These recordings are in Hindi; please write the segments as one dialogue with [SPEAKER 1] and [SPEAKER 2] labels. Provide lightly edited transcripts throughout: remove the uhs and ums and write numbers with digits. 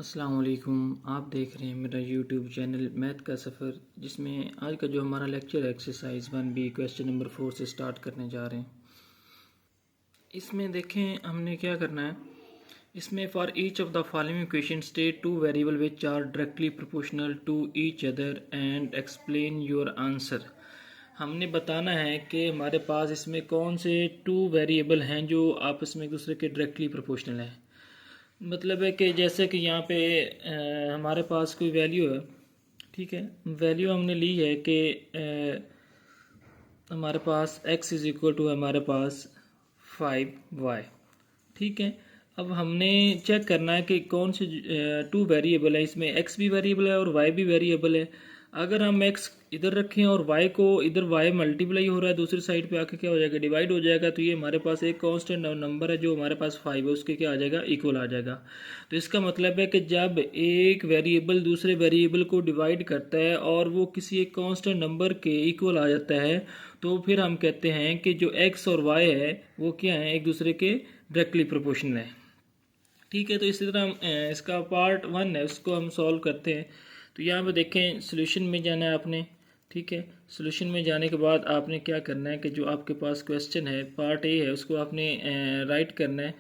[SPEAKER 1] अस्सलाम वालेकुम। आप देख रहे हैं मेरा यूट्यूब चैनल मैथ का सफ़र, जिसमें आज का जो हमारा लेक्चर है एक्सरसाइज 1B क्वेश्चन नंबर 4 से स्टार्ट करने जा रहे हैं। इसमें देखें हमने क्या करना है। इसमें for each of the following equation state two variable which are directly proportional to each other and explain your answer. हमने बताना है कि हमारे पास इसमें कौन से टू वेरिएबल हैं जो आपस में एक दूसरे के डायरेक्टली प्रोपोर्शनल हैं। मतलब है कि जैसे कि यहाँ पे हमारे पास कोई वैल्यू है, ठीक है। वैल्यू हमने ली है कि हमारे पास x इज़ इक्वल टू हमारे पास 5y, ठीक है। अब हमने चेक करना है कि कौन से टू वेरिएबल है, इसमें x भी वेरिएबल है और y भी वेरिएबल है। अगर हम x इधर रखें और y को इधर y मल्टीप्लाई हो रहा है, दूसरी साइड पे आके क्या हो जाएगा, डिवाइड हो जाएगा। तो ये हमारे पास एक कांस्टेंट नंबर है जो हमारे पास 5 है, उसके क्या आ जाएगा, इक्वल आ जाएगा। तो इसका मतलब है कि जब एक वेरिएबल दूसरे वेरिएबल को डिवाइड करता है और वो किसी एक कांस्टेंट नंबर के इक्वल आ जाता है, तो फिर हम कहते हैं कि जो x और y है वो क्या है, एक दूसरे के डायरेक्टली प्रोपोर्शनल है, ठीक है। तो इसी तरह हम इसका पार्ट 1 है, उसको हम सॉल्व करते हैं। तो यहाँ पे देखें, सोल्यूशन में जाना है आपने, ठीक है। सोल्यूशन में जाने के बाद आपने क्या करना है कि जो आपके पास क्वेश्चन है पार्ट ए है, उसको आपने राइट करना है।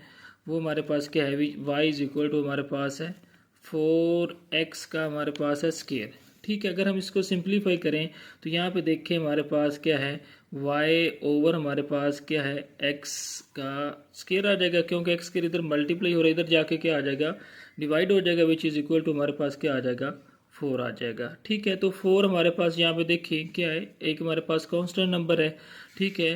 [SPEAKER 1] वो हमारे पास क्या है, y इज़ इक्वल टू हमारे पास है 4x का हमारे पास है स्केयर, ठीक है। अगर हम इसको सिंप्लीफाई करें तो यहाँ पे देखें हमारे पास क्या है, y ओवर हमारे पास क्या है, x का स्केयर आ जाएगा, क्योंकि x स्केयर इधर मल्टीप्लाई हो रहा है, इधर जाके क्या आ जाएगा, डिवाइड हो जाएगा, विच इज़ इक्वल टू हमारे पास क्या आ जाएगा, 4 आ जाएगा, ठीक है। तो 4 हमारे पास यहाँ पे देखिए क्या है, एक हमारे पास कांस्टेंट नंबर है, ठीक है।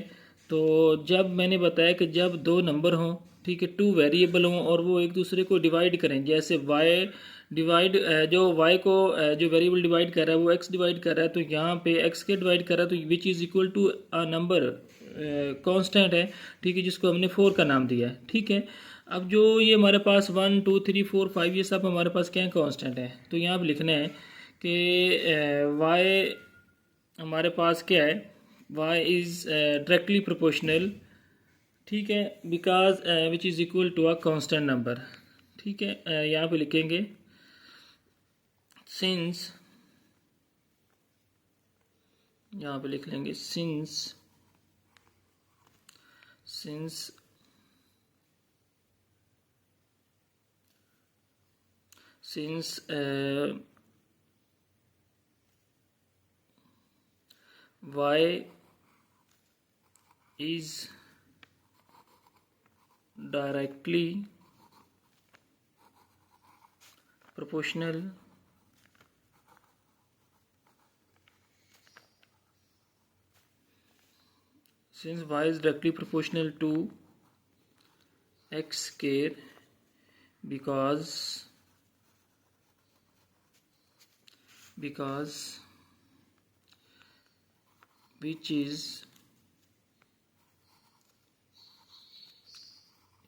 [SPEAKER 1] तो जब मैंने बताया कि जब दो नंबर हों, ठीक है, टू वेरिएबल हों और वो एक दूसरे को डिवाइड करें, जैसे y डिवाइड जो y को जो वेरिएबल डिवाइड कर रहा है वो x डिवाइड कर रहा है, तो यहाँ पे x के डिवाइड कर रहा है, तो which is equal to a number constant है, ठीक है, जिसको हमने 4 का नाम दिया है, ठीक है। अब जो ये हमारे पास 1 2 3 4 5 ये सब हमारे पास क्या है, कांस्टेंट है। तो यहाँ पे लिखना है कि y हमारे पास क्या है, y इज़ डायरेक्टली प्रोपोर्शनल, ठीक है, because which is equal to a constant number, ठीक है। यहाँ पे लिखेंगे सिंस, यहाँ पे लिख लेंगे since since since y is directly proportional since y is directly proportional to x square because which is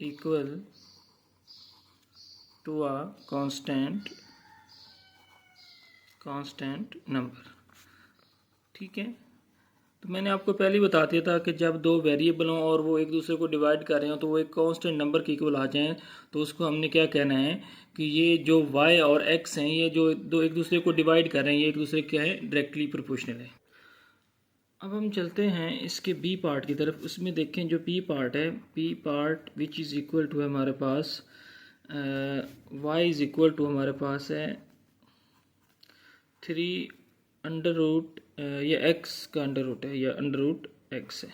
[SPEAKER 1] equal to a constant number, ठीक है। तो मैंने आपको पहले ही बता दिया था कि जब दो वेरिएबल हों और वो एक दूसरे को डिवाइड कर रहे हो तो वो एक कांस्टेंट नंबर के इक्वल आ जाएं, तो उसको हमने क्या कहना है कि ये जो y और x हैं, ये जो दो एक दूसरे को डिवाइड कर रहे हैं, ये एक दूसरे क्या है, डायरेक्टली प्रोपोर्शनल है। अब हम चलते हैं इसके बी पार्ट की तरफ। उसमें देखें जो बी पार्ट है, B part which is equal to हमारे पास y इज़ इक्वल टू हमारे पास है 3 अंडर रूट, ये x का अंडर रूट है, या अंडर रूट x है,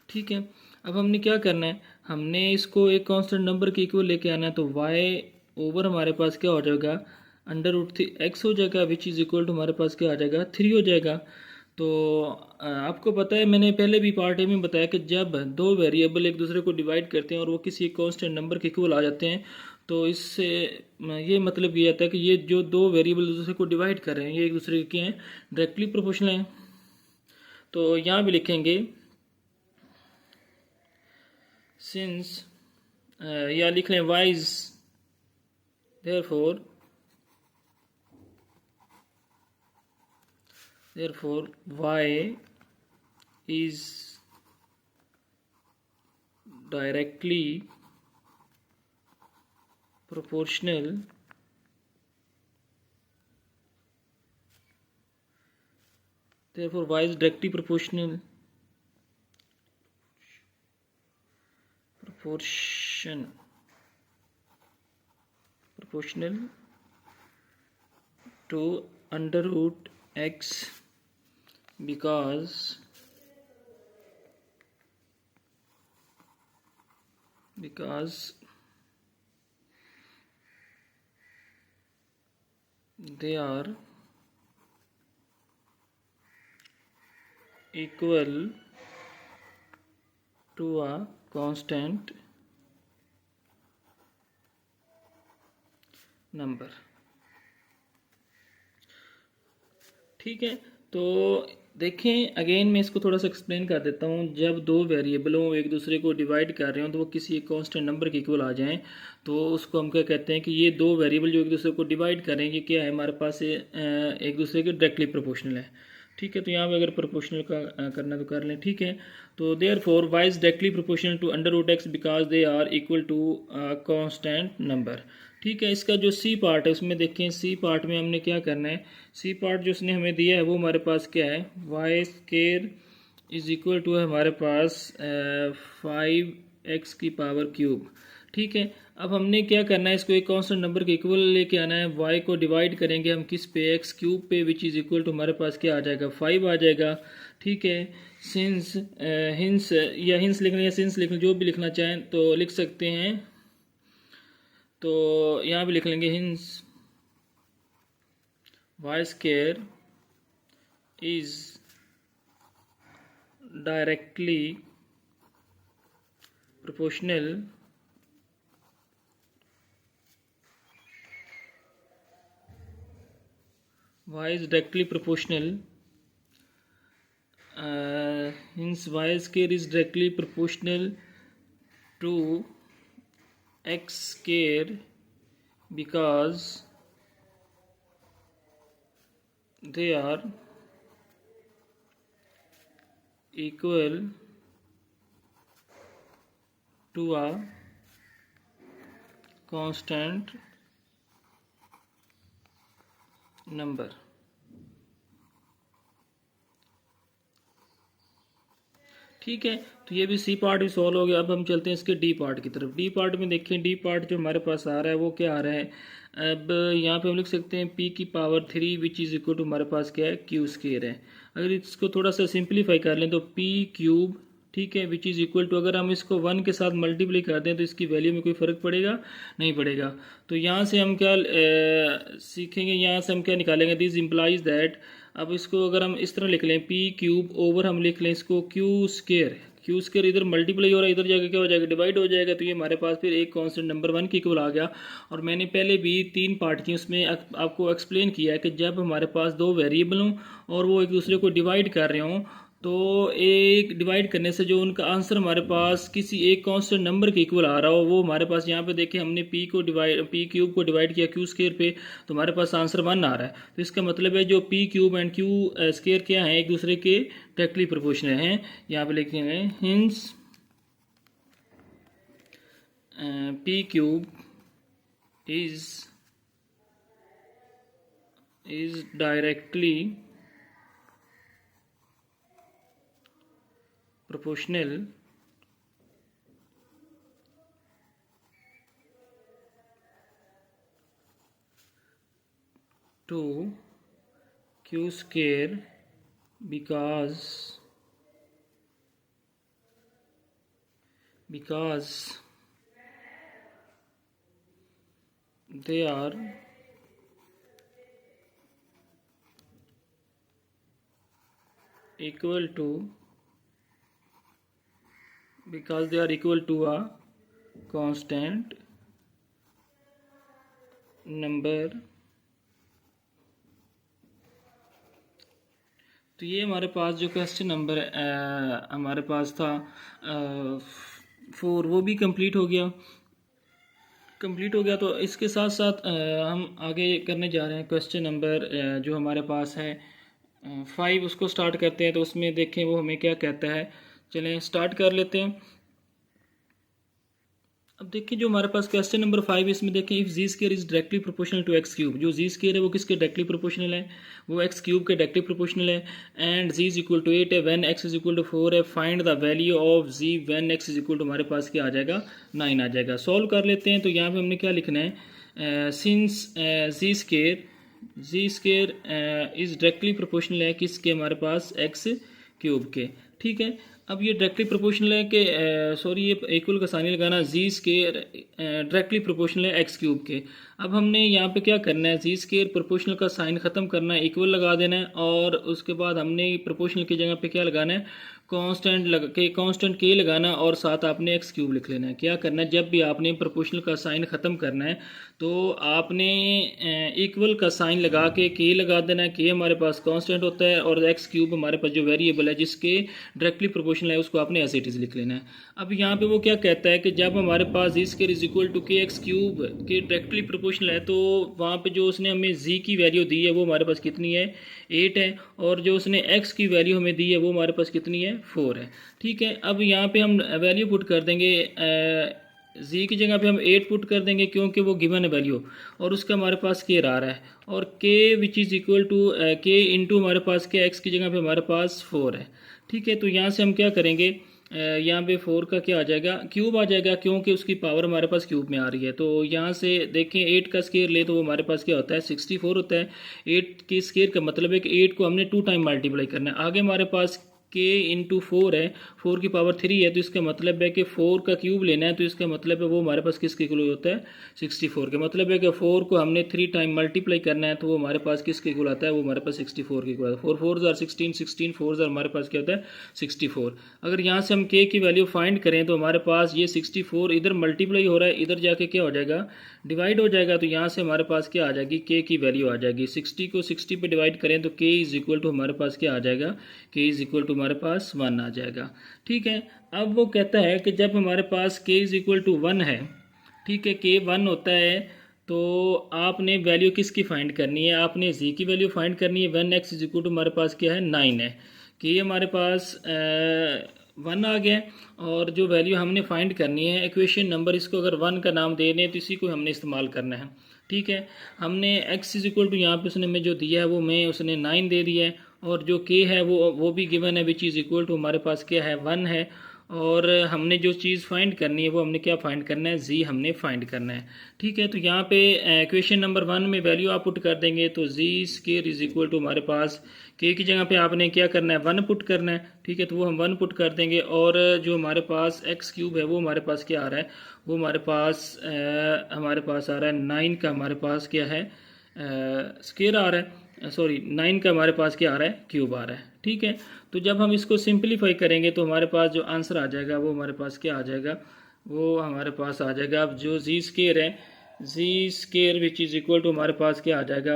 [SPEAKER 1] ठीक है। अब हमने क्या करना है, हमने इसको एक कांस्टेंट नंबर के इक्वल लेके आना है। तो y ओवर हमारे पास क्या हो जाएगा, अंडर रूट x हो जाएगा, विच इज़ इक्वल टू हमारे पास क्या आ जाएगा, 3 हो जाएगा। तो आपको पता है, मैंने पहले भी पार्ट ए में बताया कि जब दो वेरिएबल एक दूसरे को डिवाइड करते हैं और वो किसी एक कांस्टेंट नंबर के इक्वल आ जाते हैं, तो इससे ये मतलब ये आता है कि ये जो दो वेरिएबल एक दूसरे को डिवाइड कर रहे हैं ये एक दूसरे के हैं, डायरेक्टली प्रोपोर्शनल हैं। तो यहाँ भी लिखेंगे सिंस, या लिख लें wise, therefore y is directly proportional therefore y is directly proportional to under root x because they are equal to a constant number। ठीक है, तो देखें अगेन मैं इसको थोड़ा सा एक्सप्लेन कर देता हूँ। जब दो वेरिएबलों एक दूसरे को डिवाइड कर रहे हो तो वो किसी एक कांस्टेंट नंबर के इक्वल आ जाएं तो उसको हम क्या कहते हैं कि ये दो वेरिएबल जो एक दूसरे को डिवाइड करेंगे क्या है हमारे पास एक दूसरे के डायरेक्टली प्रोपोर्शनल है। ठीक है, तो यहाँ पे अगर प्रोपोर्शनल का करना तो कर लें। ठीक है, तो therefore y is directly proportional to under root x because they are equal to constant number. ठीक है, इसका जो सी पार्ट है उसमें देखें, सी पार्ट में हमने क्या करना है, सी पार्ट जो उसने हमें दिया है वो हमारे पास क्या है, y square is equal to है हमारे पास 5x की पावर क्यूब। ठीक है, अब हमने क्या करना है, इसको एक कांस्टेंट नंबर के इक्वल लेके आना है। y को डिवाइड करेंगे हम किस पे, x क्यूब पे, विच इज़ इक्वल टू हमारे पास क्या आ जाएगा, 5 आ जाएगा। ठीक है, सिंस हिंस या हिंस लिखना या सिंस लिखना जो भी लिखना चाहें तो लिख सकते हैं, तो यहाँ भी लिख लेंगे hence y square is directly proportional y is directly proportional hence y square is directly proportional to x square because they are equal to a constant number। ठीक है, तो ये भी सी पार्ट भी सॉल्व हो गया। अब हम चलते हैं इसके डी पार्ट की तरफ। डी पार्ट में देखें, डी पार्ट जो हमारे पास आ रहा है वो क्या आ रहा है, अब यहाँ पे हम लिख सकते हैं p की power 3 which is equal to हमारे पास क्या है, क्यू स्क्वायर है। अगर इसको थोड़ा सा सिंप्लीफाई कर लें तो p क्यूब, ठीक है, विच इज़ इक्वल टू, अगर हम इसको 1 के साथ मल्टीप्लाई कर दें तो इसकी वैल्यू में कोई फ़र्क पड़ेगा, नहीं पड़ेगा। तो यहाँ से हम क्या सीखेंगे, यहाँ से हम क्या निकालेंगे, दिस इम्प्लाइज दैट, अब इसको अगर हम इस तरह लिख लें, p क्यूब ओवर हम लिख लें इसको क्यू स्क्वायर, क्यू स्क्वायर इधर मल्टीप्लाई हो रहा है, इधर जाकर क्या हो जाएगा, डिवाइड हो जाएगा। तो ये हमारे पास फिर एक कांस्टेंट नंबर 1 के इक्वल आ गया। और मैंने पहले भी 3 पार्ट की उसमें आपको एक्सप्लेन किया है कि जब हमारे पास दो वेरिएबल हों और वो एक दूसरे को डिवाइड कर रहे हों तो एक डिवाइड करने से जो उनका आंसर हमारे पास किसी एक कांस्टेंट नंबर के इक्वल आ रहा हो, वो हमारे पास यहाँ पे देखें हमने p क्यूब को डिवाइड किया क्यू स्क्वायर पे, तो हमारे पास आंसर 1 आ रहा है। तो इसका मतलब है जो p cube and Q square क्या है, एक दूसरे के डायरेक्टली प्रोपोर्शनल हैं। यहाँ पे लिखेंगे hints p cube is directly proportional to q square because they are equal to a constant number। तो ये हमारे पास जो क्वेश्चन नंबर हमारे पास था 4 वो भी कंप्लीट हो गया। तो इसके साथ साथ हम आगे करने जा रहे हैं क्वेश्चन नंबर जो हमारे पास है 5, उसको स्टार्ट करते हैं। तो उसमें देखें वो हमें क्या कहता है, चलें स्टार्ट कर लेते हैं। अब देखिए जो हमारे पास क्वेश्चन नंबर 5 इसमें देखें, if g square is directly proportional to x cube, जो जी स्केयर है वो किसके डायरेक्टली प्रोपोर्शनल है, वो एक्स क्यूब के डायरेक्टली प्रोपोर्शनल है। And g is equal to 8 है, when x is equal to 4 है, find the value of g when x is equal to हमारे पास क्या आ जाएगा 9 आ जाएगा। सॉल्व कर लेते हैं। तो यहाँ पे हमने क्या लिखना है, since g square is directly proportional है किसके, हमारे पास एक्स क्यूब के। ठीक है, अब ये डायरेक्टली प्रोपोर्शनल है कि सॉरी ये इक्वल का साइन लगाना, जी स्केयर डायरेक्टली प्रोपोर्शनल है एक्स क्यूब के। अब हमने यहाँ पे क्या करना है, जी स्केयर प्रोपोर्शनल का साइन ख़त्म करना है, इक्वल लगा देना है, और उसके बाद हमने प्रोपोर्शनल की जगह पे क्या लगाना है, कांस्टेंट के लगाना, और साथ आपने एक्स क्यूब लिख लेना है। क्या करना है, जब भी आपने प्रोपोर्शनल का साइन ख़त्म करना है तो आपने इक्वल का साइन लगा के लगा देना है। के हमारे पास कांस्टेंट होता है और एक्स क्यूब हमारे पास जो वेरिएबल है जिसके डायरेक्टली प्रोपोर्शनल है उसको आपने एज इट इज़ लिख लेना है। अब यहाँ पे वो क्या कहता है कि जब हमारे पास जी स्केयर इज इक्वल टू के एक्स क्यूब के डायरेक्टली प्रोपोर्शनल है, तो वहाँ पे जो उसने हमें जी की वैल्यू दी है वो हमारे पास कितनी है 8 है, और जो उसने एक्स की वैल्यू हमें दी है वो हमारे पास कितनी है 4 है। ठीक है, अब यहाँ पे हम वैल्यू पुट कर देंगे, जी की जगह पे हम 8 पुट कर देंगे क्योंकि वो गिवन है वैल्यू, और उसका हमारे पास के आ रहा है, और के विच इज़ इक्वल टू के इंटू हमारे पास के एक्स की जगह पे हमारे पास 4 है। ठीक है, तो यहाँ से हम क्या करेंगे, यहाँ पे 4 का क्या आ जाएगा, क्यूब आ जाएगा, क्योंकि उसकी पावर हमारे पास क्यूब में आ रही है। तो यहाँ से देखें 8 का स्केयर ले तो वो हमारे पास क्या होता है 64 होता है। 8 के स्केयर का मतलब है कि 8 को हमने 2 टाइम मल्टीप्लाई करना है। आगे हमारे पास के इंटू 4 है, 4 की पावर 3 है, तो इसका मतलब है कि 4 का क्यूब लेना है, तो इसका मतलब है वो हमारे पास किसके इक्वल होता है 64 के। मतलब है कि 4 को हमने 3 टाइम मल्टीप्लाई करना है, तो वो हमारे पास किसके इक्वल आता है, वो हमारे पास 64 के इक्वल आता है। 4 4 जार 16, 16 4 जार हमारे पास क्या होता है 64। अगर यहाँ से हम के की वैल्यू फाइंड करें तो हमारे पास ये 64 इधर मल्टीप्लाई हो रहा है, इधर जाके क्या हो जाएगा डिवाइड हो जाएगा, तो यहाँ से हमारे पास क्या आ जाएगी के की वैल्यू आ जाएगी। 60 को 60 पे डिवाइड करें तो के इज इक्वल टू हमारे पास क्या आ जाएगा, के इज इक्वल टू हमारे पास 1 आ जाएगा। ठीक है, अब वो कहता है कि जब हमारे पास के इज इक्वल टू 1 है, ठीक है, के 1 होता है, तो आपने वैल्यू किसकी फाइंड करनी है, आपने जी की वैल्यू फाइंड करनी है। 1 एक्स इज इक्वल टू हमारे पास क्या है 9 है, कि हमारे पास 1 आ गया, और जो वैल्यू हमने फाइंड करनी है इक्वेशन नंबर, इसको अगर 1 का नाम दे दें तो इसी को हमने इस्तेमाल करना है। ठीक है, हमने x इज इक्वल टू यहाँ पे उसने हमें जो दिया है वो मैं उसने 9 दे दिया है, और जो k है वो भी गिवन है, विच इज़ इक्वल टू हमारे पास क्या है 1 है, और हमने जो चीज़ फाइंड करनी है वो हमने क्या फाइंड करना है, जी हमने फाइंड करना है। ठीक है, तो यहाँ पे इक्वेशन नंबर 1 में वैल्यू आप पुट कर देंगे, तो जी स्केयर इज इक्वल टू हमारे पास के की जगह पे आपने क्या करना है 1 पुट करना है। ठीक है, तो वो हम 1 पुट कर देंगे, और जो हमारे पास एक्स क्यूब है वो हमारे पास क्या आ रहा है, वो हमारे पास आ रहा है 9 का हमारे पास क्या है स्केयर आ रहा है, सॉरी 9 का हमारे पास क्या आ रहा है क्यूब आ रहा है। ठीक है, तो जब हम इसको सिंप्लीफाई करेंगे तो हमारे पास जो आंसर आ जाएगा वो हमारे पास क्या आ जाएगा, वो हमारे पास आ जाएगा, अब जो जी स्केयर है, G square which is equal to हमारे पास क्या आ जाएगा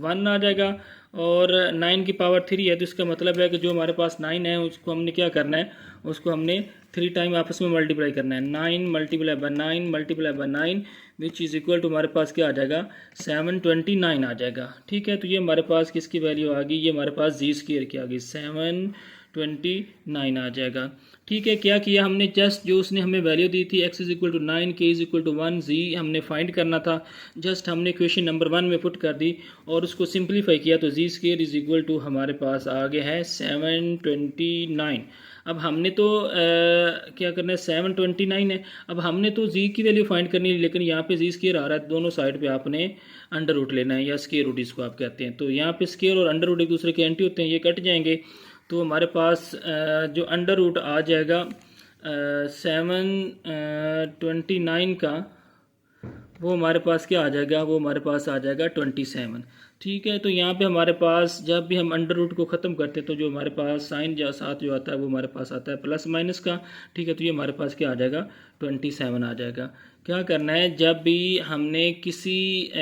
[SPEAKER 1] 1 आ जाएगा, और 9 की पावर 3 है, तो इसका मतलब है कि जो हमारे पास 9 है उसको हमने क्या करना है, उसको हमने 3 टाइम आपस में मल्टीप्लाई करना है। 9 multiply by 9 multiply by 9 which is equal to हमारे पास क्या आ जाएगा 729 आ जाएगा। ठीक है, तो ये हमारे पास किसकी वैल्यू आ गई, ये हमारे पास जी स्केयर की आ गई 729 आ जाएगा। ठीक है, क्या किया हमने, जस्ट जो उसने हमें वैल्यू दी थी x इज इक्वल टू 9 के इज इक्वल टू 1 जी हमने फाइंड करना था, जस्ट हमने क्वेश्चन नंबर 1 में पुट कर दी और उसको सिंप्लीफाई किया, तो जी स्केयर इज इक्वल टू हमारे पास आ गया है 729। अब हमने तो क्या करना है 729 है, अब हमने तो जी की वैल्यू फाइंड करनी है, लेकिन यहाँ पे जी स्केयर आ रहा है, दोनों साइड पे आपने अंडर रूट लेना है या स्केयर रूट इसको आप कहते हैं। तो यहाँ पे स्केयर और अंडर रूट एक दूसरे के एंटी होते हैं, ये कट जाएंगे, तो हमारे पास जो अंडर रूट आ जाएगा 729 का, वो हमारे पास क्या आ जाएगा, वो हमारे पास आ जाएगा 27। ठीक है, तो यहाँ पे हमारे पास जब भी हम अंडर रूट को ख़त्म करते हैं तो जो हमारे पास साइन जो साथ जो आता है वो हमारे पास आता है प्लस माइनस का। ठीक है, तो ये हमारे पास क्या आ जाएगा 27 आ जाएगा। क्या करना है, जब भी हमने किसी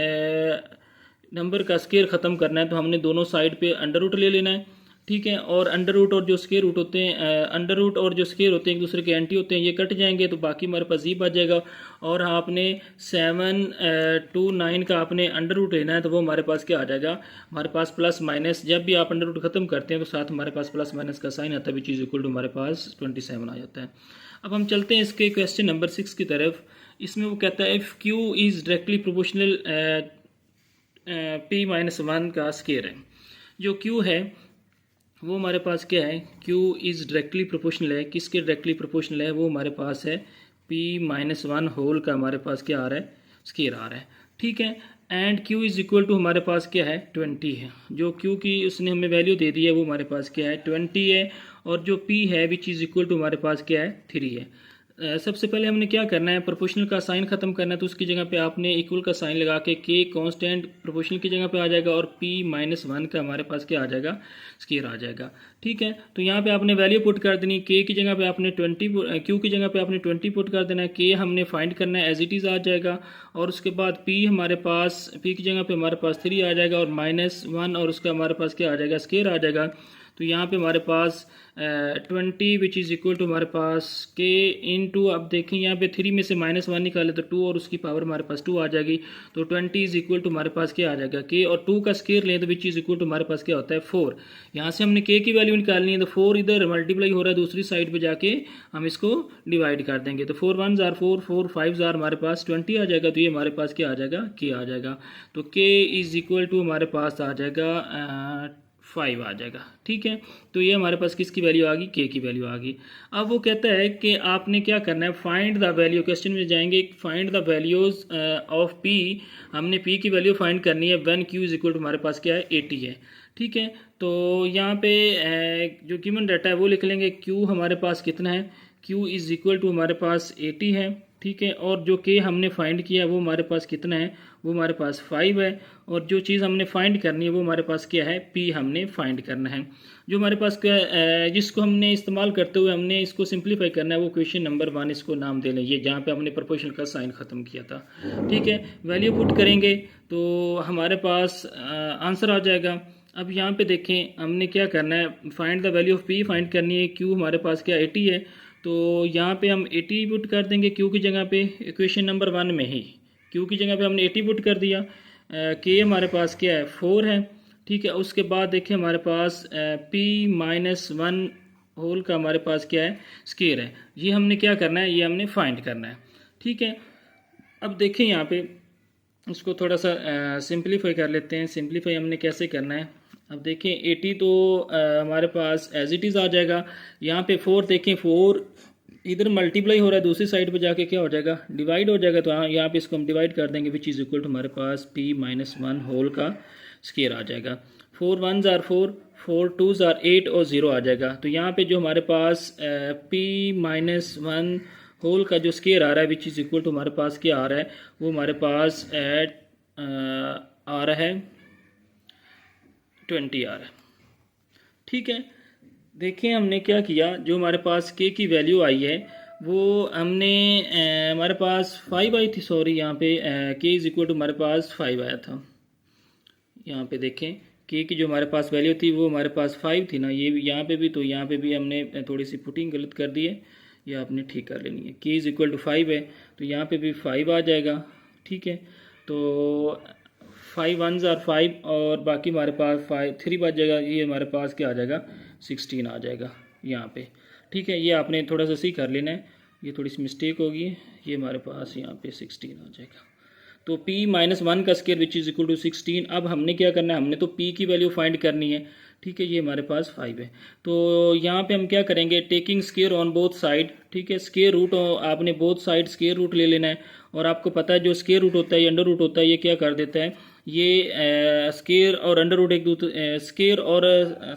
[SPEAKER 1] नंबर का स्केयर ख़त्म करना है तो हमने दोनों साइड पे अंडर रूट ले लेना है। ठीक है, और अंडर रूट और जो स्केयर रूट होते हैं, अंडर रूट और जो स्केयर होते हैं एक दूसरे के एंटी होते हैं, ये कट जाएंगे, तो बाकी हमारे पास जी बच जाएगा। और आपने 729 का आपने अंडर रूट लेना है, तो वो हमारे पास क्या आ जाएगा, हमारे पास प्लस माइनस, जब भी आप अंडर रूट खत्म करते हैं तो साथ हमारे पास प्लस माइनस का साइन आता है, विच इज़ इक्वल टू हमारे पास 27 आ जाता है। अब हम चलते हैं इसके क्वेश्चन नंबर 6 की तरफ। इसमें वो कहता है if Q is directly proportional p-1 का स्केयर है। जो क्यू है वो हमारे पास क्या है, क्यू इज़ डायरेक्टली प्रोपोर्शनल है, किसके डायरेक्टली प्रोपोर्शनल है, वो हमारे पास है p-1 होल का हमारे पास क्या आ रहा है, स्केयर आ रहा है। ठीक है, and q is equal to हमारे पास क्या है 20 है। जो क्यू की उसने हमें वैल्यू दे दी है वो हमारे पास क्या है 20 है, और जो p है विच इज़ इक्वल टू हमारे पास क्या है 3 है। सबसे पहले हमने क्या करना है, प्रोपोर्शनल का साइन खत्म करना है, तो उसकी जगह पे आपने इक्वल का साइन लगा के के कांस्टेंट प्रोपोर्शनल की जगह पे आ जाएगा और p-1 का हमारे पास क्या आ जाएगा, स्केयर आ जाएगा। ठीक है, तो यहाँ पे आपने वैल्यू पुट कर देनी, के की जगह पे आपने 20, क्यू की जगह पे आपने 20 पुट कर देना है, के हमने फाइंड करना है एज इट इज़ आ जाएगा, और उसके बाद p हमारे पास, p की जगह पे हमारे पास 3 आ जाएगा और -1 और उसका हमारे पास क्या आ जाएगा, स्केयर आ जाएगा। तो यहाँ पे हमारे पास 20 विच इज़ इक्वल टू हमारे पास के इंटू, अब देखें यहाँ पे 3 में से -1 निकाले तो 2 और उसकी पावर हमारे पास 2 आ जाएगी। तो 20 इज़ इक्वल टू हमारे पास क्या आ जाएगा के, और 2 का स्केयर लें तो विच इज़ इक्वल टू हमारे पास क्या होता है 4। यहाँ से हमने के की वैल्यू निकालनी है, तो 4 इधर मल्टीप्लाई हो रहा है, दूसरी साइड पर जाके हम इसको डिवाइड कर देंगे। तो 4 1 जार 4, 4 5 जार हमारे पास 20 आ जाएगा। तो ये हमारे पास क्या आ जाएगा, के आ जाएगा। तो के इज़ इक्वल टू हमारे पास आ जाएगा 5 आ जाएगा। ठीक है, तो ये हमारे पास किसकी वैल्यू आ गई, के की वैल्यू आ गई। अब वो कहता है कि आपने क्या करना है, फाइंड द वैल्यू, क्वेश्चन में जाएंगे, find the values of p. हमने पी की वैल्यू फाइंड करनी है when q is equal to हमारे पास क्या है 80 है। ठीक है, तो यहाँ पे जो गिवन डाटा है वो लिख लेंगे, क्यू हमारे पास कितना है, क्यू इज इक्वल टू हमारे पास 80 है। ठीक है, और जो के हमने फाइंड किया वो हमारे पास कितना है, वो हमारे पास 5 है, और जो चीज़ हमने फाइंड करनी है वो हमारे पास क्या है, पी हमने फाइंड करना है। जो हमारे पास क्या जिसको हमने इस्तेमाल करते हुए हमने इसको सिंप्लीफाई करना है, वो क्वेश्चन नंबर 1 इसको नाम दे लें, ये जहाँ पे हमने प्रोपोर्शनल का साइन ख़त्म किया था। ठीक है, वैल्यू पुट करेंगे तो हमारे पास आंसर आ जाएगा। अब यहाँ पे देखें हमने क्या करना है, find the value of P find करनी है, क्यू हमारे पास क्या 80 है, तो यहाँ पे हम 80 पुट कर देंगे क्यू की जगह पे, इक्वेशन नंबर 1 में ही क्यू की जगह पे हमने 80 पुट कर दिया। के हमारे पास क्या है 4 है। ठीक है, उसके बाद देखिए हमारे पास p-1 होल का हमारे पास क्या है, स्केयर है। ये हमने क्या करना है, ये हमने फाइंड करना है। ठीक है, अब देखें यहाँ पे इसको थोड़ा सा सिंप्लीफाई कर लेते हैं। सिंप्लीफाई हमने कैसे करना है, अब देखें 80 तो हमारे पास एज इट इज़ आ जाएगा। यहाँ पे 4 देखें, 4 इधर मल्टीप्लाई हो रहा है, दूसरी साइड पे जाके क्या हो जाएगा, डिवाइड हो जाएगा। तो यहाँ पे इसको हम डिवाइड कर देंगे, विच इज़ इक्वल टू हमारे पास p-1 होल का स्केयर आ जाएगा। 4 1 जार 4, 4 2 जार 8 और 0 आ जाएगा। तो यहाँ पे जो हमारे पास p-1 होल का जो स्केयर आ रहा है, विच इज़ इक्वल टू हमारे पास क्या आ रहा है, वो हमारे पास आ रहा है 20 आ रहा है। ठीक है, देखिए हमने क्या किया, जो हमारे पास के की वैल्यू आई है वो हमने हमारे पास 5 आई थी, सॉरी यहाँ पे के इज़ इक्वल टू हमारे पास 5 आया था। यहाँ पे देखें के की जो हमारे पास वैल्यू थी वो हमारे पास 5 थी ना, ये यहाँ पे भी, तो यहाँ पे भी हमने थोड़ी सी पुटिंग गलत कर दी है, ये आपने ठीक कर लेनी है। के इज़ इक्वल टू 5 है, तो यहाँ पे भी 5 आ जाएगा। ठीक है, तो 5 1 जार 5 और बाकी हमारे पास 3 बच जाएगा, ये हमारे पास क्या आ जाएगा 16 आ जाएगा यहाँ पे। ठीक है, ये आपने थोड़ा सा सही कर लेना है, ये थोड़ी सी मिस्टेक होगी, ये हमारे पास यहाँ पे 16 आ जाएगा। तो p-1 का square which is equal to 16। अब हमने क्या करना है, हमने तो p की वैल्यू फाइंड करनी है। ठीक है, ये हमारे पास 5 है, तो यहाँ पे हम क्या करेंगे, taking square on both side. ठीक है, स्केयर रूट आपने बोथ साइड स्केयर रूट ले लेना है, और आपको पता है जो स्केयर रूट होता है, ये अंडर रूट होता है, ये क्या कर देता है, ये स्केयर और अंडर रूट एक दूसरे, स्केयर और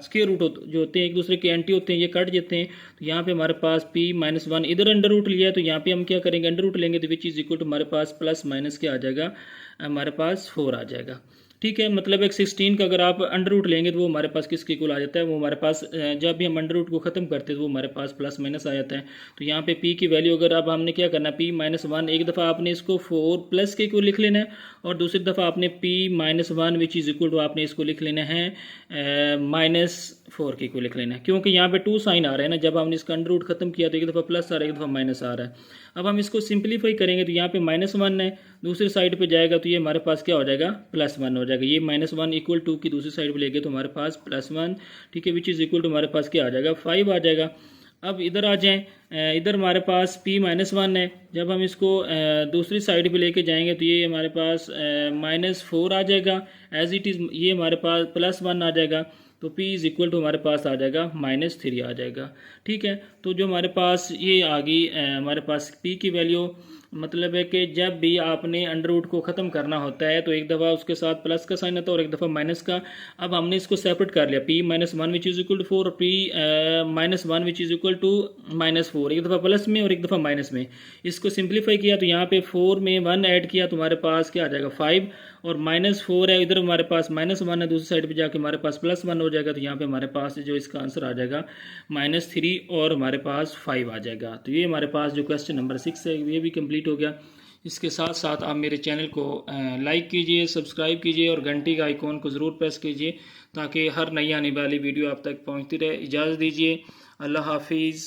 [SPEAKER 1] स्केयर रूट जो होते हैं एक दूसरे के एंटी होते हैं, ये कट जाते हैं। तो यहाँ पे हमारे पास p-1 इधर अंडर रूट लिया है, तो यहाँ पे हम क्या करेंगे, अंडर रूट लेंगे, तो विच इज इक्वल टू हमारे पास प्लस माइनस क्या आ जाएगा, हमारे पास 4 आ जाएगा। ठीक है, मतलब एक 16 का अगर आप अंडर रूट लेंगे तो वो हमारे पास किसके इक्वल आ जाता है, वो हमारे पास जब भी हम अंडर रूट को ख़त्म करते हैं तो वो हमारे पास प्लस माइनस आ जाता है। तो यहाँ पे p की वैल्यू अगर अब हमने क्या करना है, p-1 एक दफ़ा आपने इसको 4 प्लस के इक्वल लिख लेना है, और दूसरी दफ़ा आपने p-1 which is equal to आपने इसको लिख लेना है -4 के इक्वल लिख लेना है, क्योंकि यहाँ पे 2 साइन आ रहे हैं ना, जब हमने इसका अंडर रूट खत्म किया तो एक दफ़ा प्लस आ रहा है, एक दफ़ा माइनस आ रहा है। अब हम इसको सिंप्लीफाई करेंगे तो यहाँ पे -1 है, दूसरी साइड पे जाएगा तो ये हमारे पास क्या हो जाएगा, +1 हो जाएगा। ये -1 इक्वल टू की दूसरी साइड पे लेंगे तो हमारे पास +1, ठीक है, विच इज़ इक्वल टू हमारे पास क्या आ जाएगा 5 आ जाएगा। अब इधर आ जाएं, इधर हमारे पास p-1 है। जब हम इसको दूसरी साइड पे लेके जाएंगे तो ये हमारे पास -4 आ जाएगा एज इट इज़, ये हमारे पास +1 आ जाएगा, तो p इज़ इक्वल टू हमारे पास आ जाएगा -3 आ जाएगा। ठीक है, तो जो हमारे पास ये आ गई हमारे पास p की वैल्यू, मतलब है कि जब भी आपने अंडर रूट को ख़त्म करना होता है तो एक दफ़ा उसके साथ प्लस का साइन आता है और एक दफ़ा माइनस का। अब हमने इसको सेपरेट कर लिया, p-1 which is equal to 4 और p-1 which is equal to -4, एक दफ़ा प्लस में और एक दफ़ा माइनस में। इसको सिंप्लीफाई किया तो यहाँ पे 4 में 1 ऐड किया तो हमारे पास क्या आ जाएगा 5, और -4 है, इधर हमारे पास -1 है, दूसरी साइड पे जाके हमारे पास +1 हो जाएगा, तो यहाँ पे हमारे पास जो इसका आंसर आ जाएगा -3 और हमारे पास 5 आ जाएगा। तो ये हमारे पास जो क्वेश्चन नंबर 6 है ये भी कंप्लीट हो गया। इसके साथ साथ आप मेरे चैनल को लाइक कीजिए, सब्सक्राइब कीजिए और घंटी का आइकॉन को ज़रूर प्रेस कीजिए ताकि हर नई आने वाली वीडियो आप तक पहुँचती रहे। इजाज़त दीजिए, अल्लाह हाफिज़।